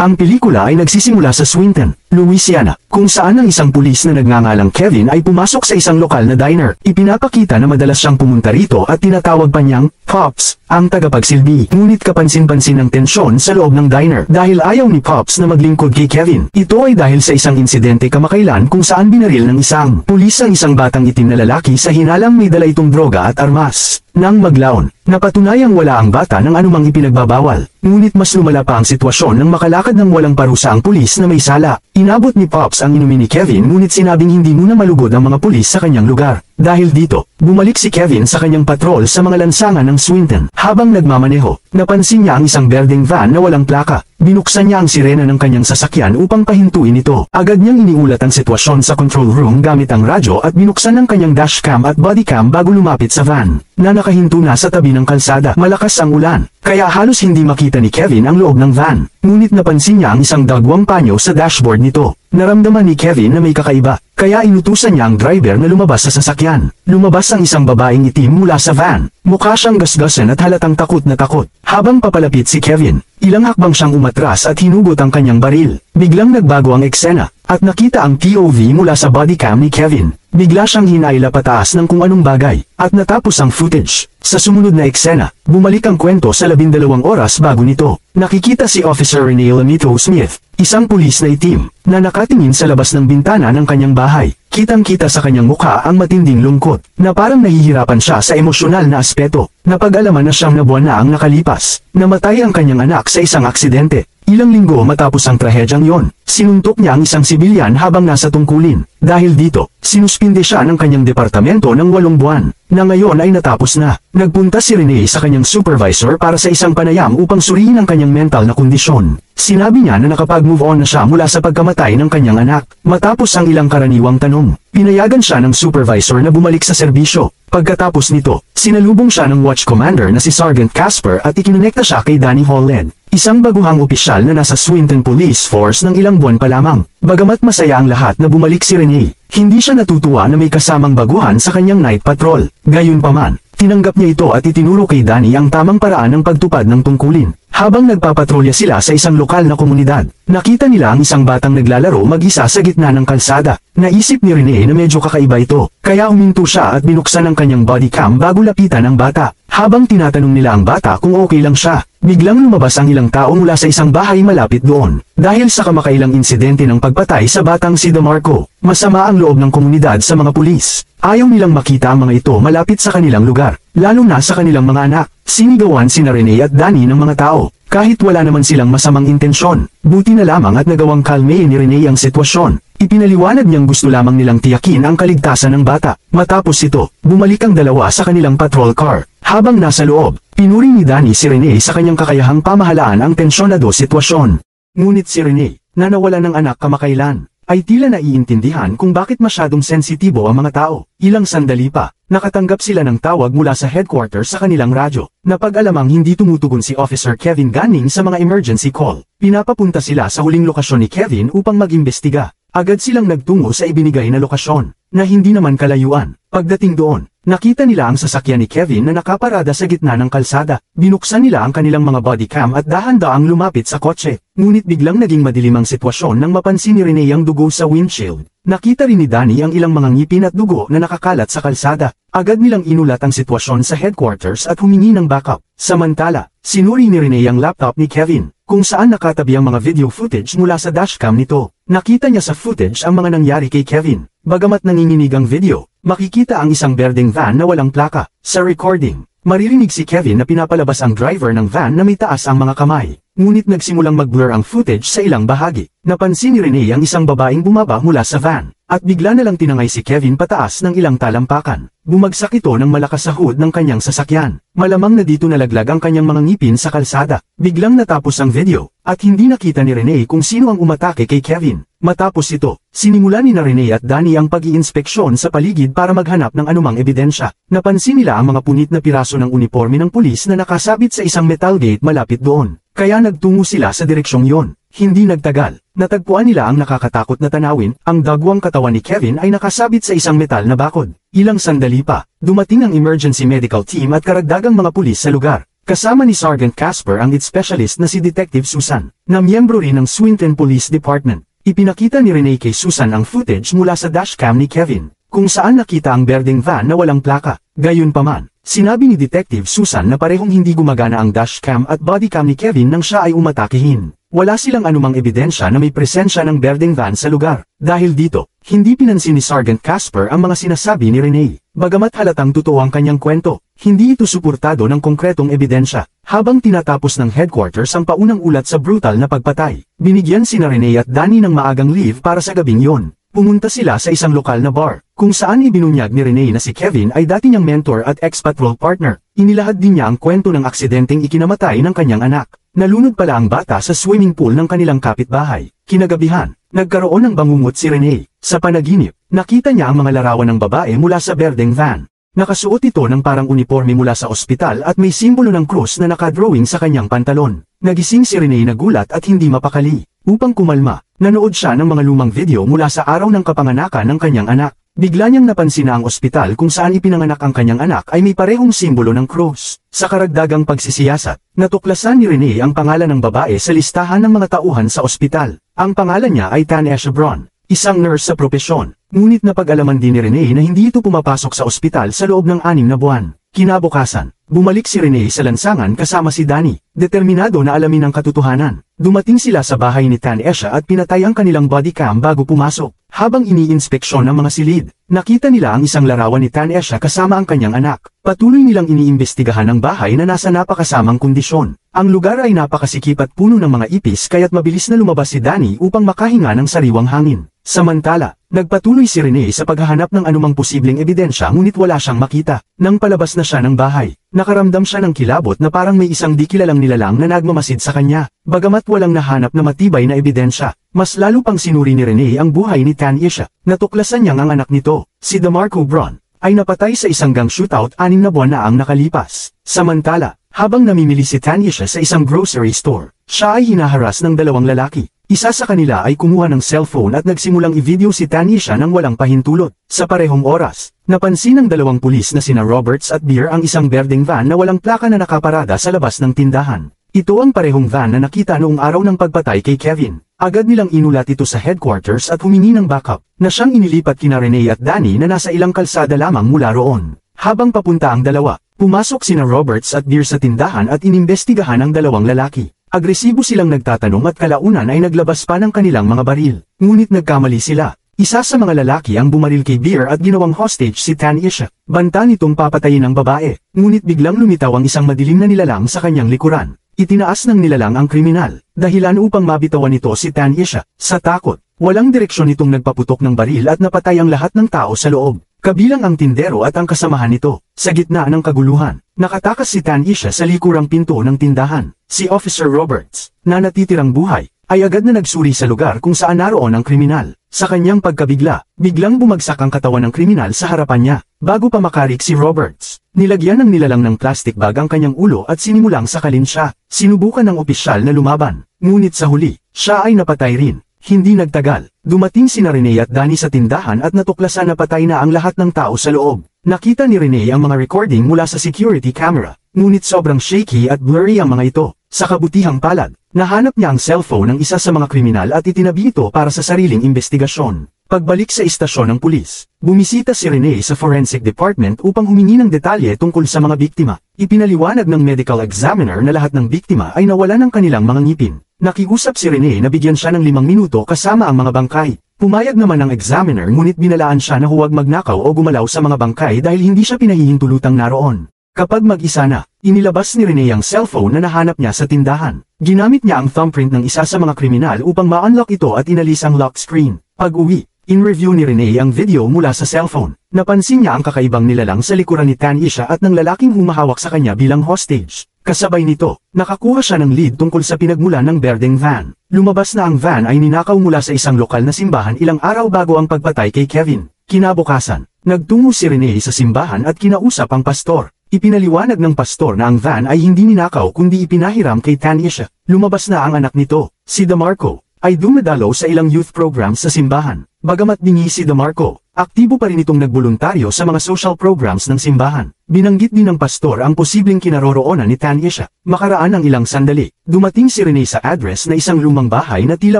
Ang pelikula ay nagsisimula sa Swinton, Louisiana, kung saan ang isang pulis na nagngangalang Kevin ay pumasok sa isang lokal na diner. Ipinapakita na madalas siyang pumunta rito at tinatawag pa niyang Pops, ang tagapagsilbi. Ngunit kapansin-pansin ang tensyon sa loob ng diner dahil ayaw ni Pops na maglingkod kay Kevin. Ito ay dahil sa isang insidente kamakailan kung saan binaril ng isang pulis ang isang batang itim na lalaki sa hinalang may dala itong droga at armas. Nang maglaon, napatunayang wala ang bata ng anumang ipinagbabawal. Ngunit mas lumala pa ang sitwasyon nang makalakad ng walang parusa ang pulis na may sala. Inabot ni Pops ang inumin ni Kevin ngunit sinabing hindi muna malugod ang mga pulis sa kanyang lugar. Dahil dito, bumalik si Kevin sa kanyang patrol sa mga lansangan ng Swinton. Habang nagmamaneho, napansin niya ang isang berdeng van na walang plaka. Binuksan niya ang sirena ng kanyang sasakyan upang pahintuin ito. Agad niyang iniulat ang sitwasyon sa control room gamit ang radyo at binuksan ang kanyang dashcam at bodycam bago lumapit sa van, na nakahinto na sa tabi ng kalsada. Malakas ang ulan, kaya halos hindi makita ni Kevin ang loob ng van. Ngunit napansin niya ang isang dagwang panyo sa dashboard nito. Naramdaman ni Kevin na may kakaiba, kaya inutusan niya ang driver na lumabas sa sasakyan. Lumabas ang isang babaeng itim mula sa van. Mukha siyang gasgasan at halatang takot na takot. Habang papalapit si Kevin, ilang hakbang siyang umatras at hinugot ang kanyang baril. Biglang nagbago ang eksena, at nakita ang POV mula sa bodycam ni Kevin. Bigla siyang hinaila pataas ng kung anong bagay, at natapos ang footage. Sa sumunod na eksena, bumalik ang kwento sa 12 oras bago nito. Nakikita si Officer Rene Lamito Smith, isang pulis na itim, na nakatingin sa labas ng bintana ng kanyang bahay. Kitang-kita sa kanyang mukha ang matinding lungkot, na parang nahihirapan siya sa emosyonal na aspeto. Napag-alaman na siyang nabuwan na ang nakalipas. Namatay ang kanyang anak sa isang aksidente. Ilang linggo matapos ang trahedyang yon, sinuntok niya ang isang sibilyan habang nasa tungkulin. Dahil dito, sinuspinde siya ng kanyang departamento ng 8 buwan, na ngayon ay natapos na. Nagpunta si Rene sa kanyang supervisor para sa isang panayam upang suriin ang kanyang mental na kondisyon. Sinabi niya na nakapag-move on na siya mula sa pagkamatay ng kanyang anak. Matapos ang ilang karaniwang tanong, pinayagan siya ng supervisor na bumalik sa serbisyo. Pagkatapos nito, sinalubong siya ng watch commander na si Sergeant Casper at ikinonekta siya kay Danny Holland, isang baguhang opisyal na nasa Swinton Police Force ng ilang buwan pa lamang. Bagamat masaya ang lahat na bumalik si Rene, hindi siya natutuwa na may kasamang baguhan sa kanyang night patrol. Gayunpaman, tinanggap niya ito at itinuro kay Danny ang tamang paraan ng pagtupad ng tungkulin. Habang nagpapatrolya sila sa isang lokal na komunidad, nakita nila ang isang batang naglalaro mag-isa sa gitna ng kalsada. Naisip ni Rene na medyo kakaiba ito, kaya huminto siya at binuksan ang kanyang bodycam bago lapitan ang bata. Habang tinatanong nila ang bata kung okay lang siya, biglang lumabas ang ilang tao mula sa isang bahay malapit doon. Dahil sa kamakailang insidente ng pagpatay sa batang si DeMarco, masama ang loob ng komunidad sa mga pulis. Ayaw nilang makita ang mga ito malapit sa kanilang lugar, lalo na sa kanilang mga anak. Sinigawan sina Rene at Danny ng mga tao, kahit wala naman silang masamang intensyon. Buti na lamang at nagawang kalmehin ni Rene ang sitwasyon. Ipinaliwanag niyang gusto lamang nilang tiyakin ang kaligtasan ng bata. Matapos ito, bumalik ang dalawa sa kanilang patrol car. Habang nasa loob, pinuri ni Danny si Rene sa kanyang kakayahang pamahalaan ang tensyonado sitwasyon. Ngunit si Rene, na nawala ng anak kamakailan, ay tila naiintindihan kung bakit masyadong sensitibo ang mga tao. Ilang sandali pa, nakatanggap sila ng tawag mula sa headquarters sa kanilang radyo. Napag-alamang hindi tumutugon si Officer Kevin Gunning sa mga emergency call. Pinapapunta sila sa huling lokasyon ni Kevin upang mag-imbestiga. Agad silang nagtungo sa ibinigay na lokasyon, na hindi naman kalayuan. Pagdating doon, nakita nila ang sasakyan ni Kevin na nakaparada sa gitna ng kalsada. Binuksan nila ang kanilang mga bodycam at dahan-daang lumapit sa kotse. Ngunit biglang naging madilim ang sitwasyon nang mapansin ni Rene ang dugo sa windshield. Nakita rin ni Danny ang ilang mga ngipin at dugo na nakakalat sa kalsada. Agad nilang inulat ang sitwasyon sa headquarters at humingi ng backup. Samantala, sinuri ni Rene ang laptop ni Kevin, kung saan nakatabi ang mga video footage mula sa dashcam nito. Nakita niya sa footage ang mga nangyari kay Kevin. Bagamat nanginginig ang video, makikita ang isang berdeng van na walang plaka. Sa recording, maririnig si Kevin na pinapalabas ang driver ng van na may taas ang mga kamay. Ngunit nagsimulang mag-blur ang footage sa ilang bahagi. Napansin ni Rene ang isang babaeng bumaba mula sa van, at bigla na lang tinangay si Kevin pataas ng ilang talampakan. Bumagsak ito ng malakas sa hood ng kanyang sasakyan. Malamang na dito nalaglag ang kanyang mga ngipin sa kalsada. Biglang natapos ang video, at hindi nakita ni Rene kung sino ang umatake kay Kevin. Matapos ito, sinimula ni Rene at Danny ang pag-iinspeksyon sa paligid para maghanap ng anumang ebidensya. Napansin nila ang mga punit na piraso ng uniforme ng pulis na nakasabit sa isang metal gate malapit doon. Kaya nagtungo sila sa direksyong yon. Hindi nagtagal, natagpuan nila ang nakakatakot na tanawin. Ang dagwang katawan ni Kevin ay nakasabit sa isang metal na bakod. Ilang sandali pa, dumating ang emergency medical team at karagdagang mga pulis sa lugar. Kasama ni Sergeant Casper ang IT specialist na si Detective Susan, na miyembro rin ng Swinton Police Department. Ipinakita ni Renee kay Susan ang footage mula sa dashcam ni Kevin, kung saan nakita ang berdeng van na walang plaka. Gayunpaman, sinabi ni Detective Susan na parehong hindi gumagana ang dashcam at bodycam ni Kevin nang siya ay umatakihin. Wala silang anumang ebidensya na may presensya ng berdeng van sa lugar. Dahil dito, hindi pinansin ni Sergeant Casper ang mga sinasabi ni Renee. Bagamat halatang totoo ang kanyang kwento, hindi ito suportado ng konkretong ebidensya. Habang tinatapos ng headquarters ang paunang ulat sa brutal na pagpatay, binigyan sina Renee at Danny ng maagang leave para sa gabing yon. Pumunta sila sa isang lokal na bar, kung saan ibinunyag ni Renee na si Kevin ay dati niyang mentor at ex-patrol partner. Inilahad din niya ang kwento ng aksidenteng ikinamatay ng kanyang anak. Nalunod pala ang bata sa swimming pool ng kanilang kapitbahay. Kinagabihan, nagkaroon ng bangungot si Renee. Sa panaginip, nakita niya ang mga larawan ng babae mula sa berdeng van. Nakasuot ito ng parang uniforme mula sa ospital at may simbolo ng krus na nakadrawing sa kanyang pantalon. Nagising si Renee nagulat at hindi mapakali. Upang kumalma, nanood siya ng mga lumang video mula sa araw ng kapanganakan ng kanyang anak. Bigla niyang napansin na ang ospital kung saan ipinanganak ang kanyang anak ay may parehong simbolo ng krus. Sa karagdagang pagsisiyasat, natuklasan ni Renee ang pangalan ng babae sa listahan ng mga tauhan sa ospital. Ang pangalan niya ay Tanesha Braun, isang nurse sa propesyon. Ngunit napag-alaman din ni Renee na hindi ito pumapasok sa ospital sa loob ng 6 na buwan. Kinabukasan, bumalik si Renee sa lansangan kasama si Danny, determinado na alamin ang katotohanan. Dumating sila sa bahay ni Tanesha at pinatay ang kanilang bodycam bago pumasok. Habang iniinspeksyon ang mga silid, nakita nila ang isang larawan ni Tanesha kasama ang kanyang anak. Patuloy nilang iniimbestigahan ang bahay na nasa napakasamang kondisyon. Ang lugar ay napakasikip at puno ng mga ipis kaya't mabilis na lumabas si Danny upang makahinga ng sariwang hangin. Samantala, nagpatuloy si Renee sa paghahanap ng anumang posibleng ebidensya ngunit wala siyang makita. Nang palabas na siya ng bahay, nakaramdam siya ng kilabot na parang may isang di kilalang nilalang na nagmamasid sa kanya. Bagamat walang nahanap na matibay na ebidensya, mas lalo pang sinuri ni Renee ang buhay ni Tanesha. Natuklasan niyang ang anak nito, si DeMarco Braun, ay napatay sa isang gang shootout 6 na buwan na ang nakalipas. Samantala, habang namimili si Tanesha sa isang grocery store, siya ay hinaharas ng 2 lalaki. Isa sa kanila ay kumuha ng cellphone at nagsimulang i-video si Tanesha nang walang pahintulot. Sa parehong oras, napansin ng 2 pulis na sina Roberts at Beer ang isang berdeng van na walang plaka na nakaparada sa labas ng tindahan. Ito ang parehong van na nakita noong araw ng pagpatay kay Kevin. Agad nilang inulat ito sa headquarters at humingi ng backup, na siyang inilipat kina Renee at Danny na nasa ilang kalsada lamang mula roon. Habang papunta ang dalawa, pumasok sina Roberts at Beer sa tindahan at inimbestigahan ang 2 lalaki. Agresibo silang nagtatanong at kalaunan ay naglabas pa ng kanilang mga baril. Ngunit nagkamali sila. Isa sa mga lalaki ang bumaril kay Beer at ginawang hostage si Tanesha. Banta nitong papatayin ang babae. Ngunit biglang lumitaw ang isang madilim na nilalang sa kanyang likuran. Itinaas ng nilalang ang kriminal, dahilan upang mabitawan nito si Tanesha. Sa takot, walang direksyon itong nagpaputok ng baril at napatay ang lahat ng tao sa loob. Kabilang ang tindero at ang kasamahan nito. Sa gitna ng kaguluhan, nakatakas si Tanesha sa likurang pinto ng tindahan. Si Officer Roberts, na natitirang buhay, ay agad na nagsuri sa lugar kung saan naroon ang kriminal. Sa kanyang pagkabigla, biglang bumagsak ang katawan ng kriminal sa harapan niya. Bago pa makarik si Roberts, nilagyan ng nilalang ng plastic bag ang kanyang ulo at sinimulang sakalin siya. Sinubukan ng opisyal na lumaban, ngunit sa huli, siya ay napatay rin. Hindi nagtagal, dumating sina Renee at Danny sa tindahan at natuklasan na patay na ang lahat ng tao sa loob. Nakita ni Renee ang mga recording mula sa security camera, ngunit sobrang shaky at blurry ang mga ito. Sa kabutihang palad, nahanap niya ang cellphone ng isa sa mga kriminal at itinabi ito para sa sariling investigasyon. Pagbalik sa istasyon ng pulis, bumisita si Renee sa forensic department upang humingi ng detalye tungkol sa mga biktima. Ipinaliwanag ng medical examiner na lahat ng biktima ay nawala ng kanilang mga ngipin. Nakiusap si Renee na bigyan siya ng 5 minuto kasama ang mga bangkay. Pumayag naman ng examiner ngunit binalaan siya na huwag magnakaw o gumalaw sa mga bangkay dahil hindi siya pinahihintulutang naroon. Kapag mag-isa na, inilabas ni Renee ang cellphone na nahanap niya sa tindahan. Ginamit niya ang thumbprint ng isa sa mga kriminal upang ma-unlock ito at inalis ang lock screen. Pag-uwi, in-review ni Renee ang video mula sa cellphone. Napansin niya ang kakaibang nilalang sa likuran ni Tanesha at ng lalaking humahawak sa kanya bilang hostage. Kasabay nito, nakakuha siya ng lead tungkol sa pinagmulan ng berdeng van. Lumabas na ang van ay ninakaw mula sa isang lokal na simbahan ilang araw bago ang pagpatay kay Kevin. Kinabukasan, nagtungo si Renee sa simbahan at kinausap ang pastor. Ipinaliwanag ng pastor na ang van ay hindi ninakaw kundi ipinahiram kay Tanesha. Lumabas na ang anak nito, si DeMarco, ay dumadalo sa ilang youth programs sa simbahan. Bagamat bingi si DeMarco, aktibo pa rin itong nagboluntaryo sa mga social programs ng simbahan. Binanggit din ng pastor ang posibleng kinaroroonan ni Tanisha. Makaraan ng ilang sandali, dumating si Rene sa address na isang lumang bahay na tila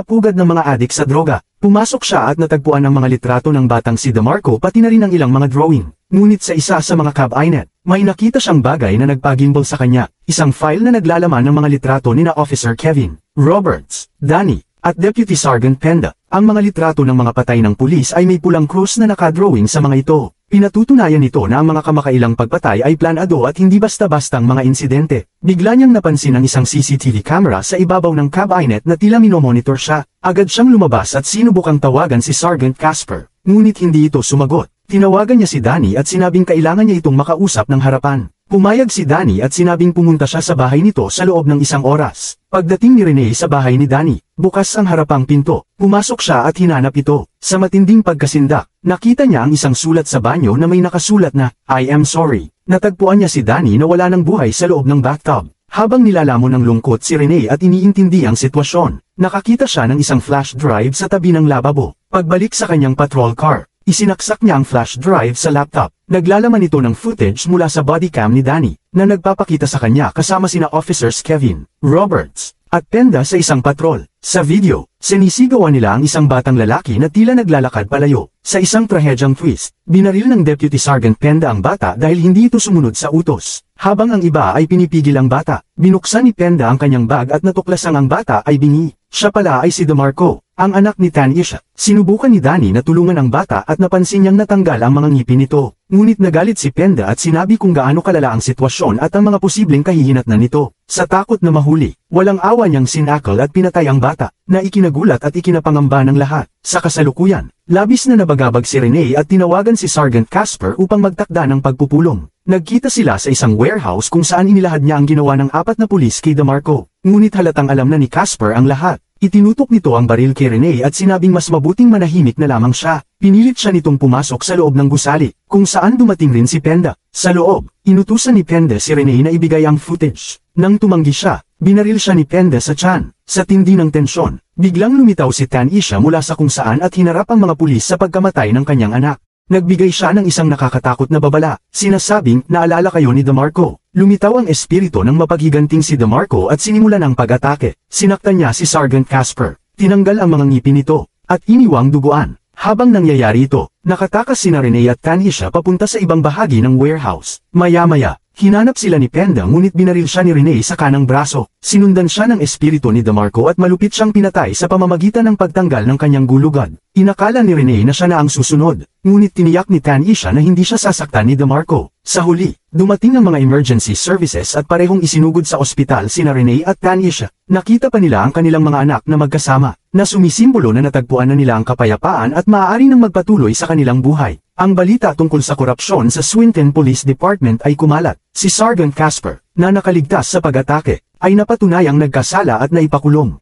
pugad ng mga adik sa droga. Pumasok siya at natagpuan ang mga litrato ng batang si DeMarco pati na rin ang ilang mga drawing. Ngunit sa isa sa mga cabinet, may nakita siyang bagay na nagpagimbal sa kanya, isang file na naglalaman ng mga litrato ni na Officer Kevin Roberts, Danny, at Deputy Sergeant Penda. Ang mga litrato ng mga patay ng pulis ay may pulang krus na nakadrawing sa mga ito. Pinatutunayan nito na ang mga kamakailang pagpatay ay planado at hindi basta-bastang mga insidente. Bigla niyang napansin ang isang CCTV camera sa ibabaw ng cabinet na tila minomonitor siya. Agad siyang lumabas at sinubukang tawagan si Sergeant Casper. Ngunit hindi ito sumagot. Tinawagan niya si Danny at sinabing kailangan niya itong makausap ng harapan. Pumayag si Danny at sinabing pumunta siya sa bahay nito sa loob ng isang oras. Pagdating ni Rene sa bahay ni Danny, bukas ang harapang pinto. Pumasok siya at hinanap ito. Sa matinding pagkasindak, nakita niya ang isang sulat sa banyo na may nakasulat na, "I am sorry." Natagpuan niya si Danny na wala ng buhay sa loob ng bathtub. Habang nilalamon ng lungkot si Rene at iniintindi ang sitwasyon, nakakita siya ng isang flash drive sa tabi ng lababo. Pagbalik sa kanyang patrol car, isinaksak niya ang flash drive sa laptop. Naglalaman ito ng footage mula sa body cam ni Danny, na nagpapakita sa kanya kasama sina Officers Kevin Roberts at Penda sa isang patrol. Sa video, sinisigawan nila ang isang batang lalaki na tila naglalakad palayo. Sa isang trahedyang twist, binaril ng Deputy Sergeant Penda ang bata dahil hindi ito sumunod sa utos. Habang ang iba ay pinipigil ang bata, binuksan ni Penda ang kanyang bag at natuklasang ang bata ay bingi. Siya pala ay si DeMarco, ang anak ni Tanisha. Sinubukan ni Danny na tulungan ang bata at napansin niyang natanggal ang mga ngipin nito. Ngunit nagalit si Penda at sinabi kung gaano kalala ang sitwasyon at ang mga posibleng kahihinatnan nito. Sa takot na mahuli, walang awa niyang sinakal at pinatay ang bata, na ikinagulat at ikinapangamba ng lahat. Sa kasalukuyan, labis na nabagabag si Rene at tinawagan si Sergeant Casper upang magtakda ng pagpupulong. Nagkita sila sa isang warehouse kung saan inilahad niya ang ginawa ng 4 na pulis kay DeMarco. Ngunit halatang alam na ni Casper ang lahat. Itinutok nito ang baril kay Rene at sinabing mas mabuting manahimik na lamang siya. Pinilit siya nitong pumasok sa loob ng gusali, kung saan dumating rin si Penda. Sa loob, inutusan ni Penda si Rene na ibigay ang footage. Nang tumanggi siya, binaril siya ni Penda sa tiyan. Sa tindi ng tensyon, biglang lumitaw si Tanisha mula sa kung saan at hinarap ang mga pulis sa pagkamatay ng kanyang anak. Nagbigay siya ng isang nakakatakot na babala, sinasabing, "Naalala kayo ni DeMarco." Lumitaw ang espiritu ng mapaghiganting si DeMarco at sinimulan ang pag-atake. Sinaktan niya si Sergeant Casper, tinanggal ang mga ngipin nito, at iniwang duguan. Habang nangyayari ito, nakatakas sina Rene at Tanisha papunta sa ibang bahagi ng warehouse. Maya-maya, hinanap sila ni Penda ngunit binaril siya ni Rene sa kanang braso. Sinundan siya ng espiritu ni DeMarco at malupit siyang pinatay sa pamamagitan ng pagtanggal ng kanyang gulugan. Inakala ni Rene na siya na ang susunod, ngunit tiniyak ni Tanisha na hindi siya sasaktan ni DeMarco. Sa huli, dumating ang mga emergency services at parehong isinugod sa ospital sina Rene at Tanisha. Nakita pa nila ang kanilang mga anak na magkasama, na sumisimbolo na natagpuan na nila ang kapayapaan at maaari nang magpatuloy sa kanilang buhay. Ang balita tungkol sa korupsyon sa Swinton Police Department ay kumalat. Si Sergeant Casper, na nakaligtas sa pag-atake, ay napatunayang nagkasala at naipakulong.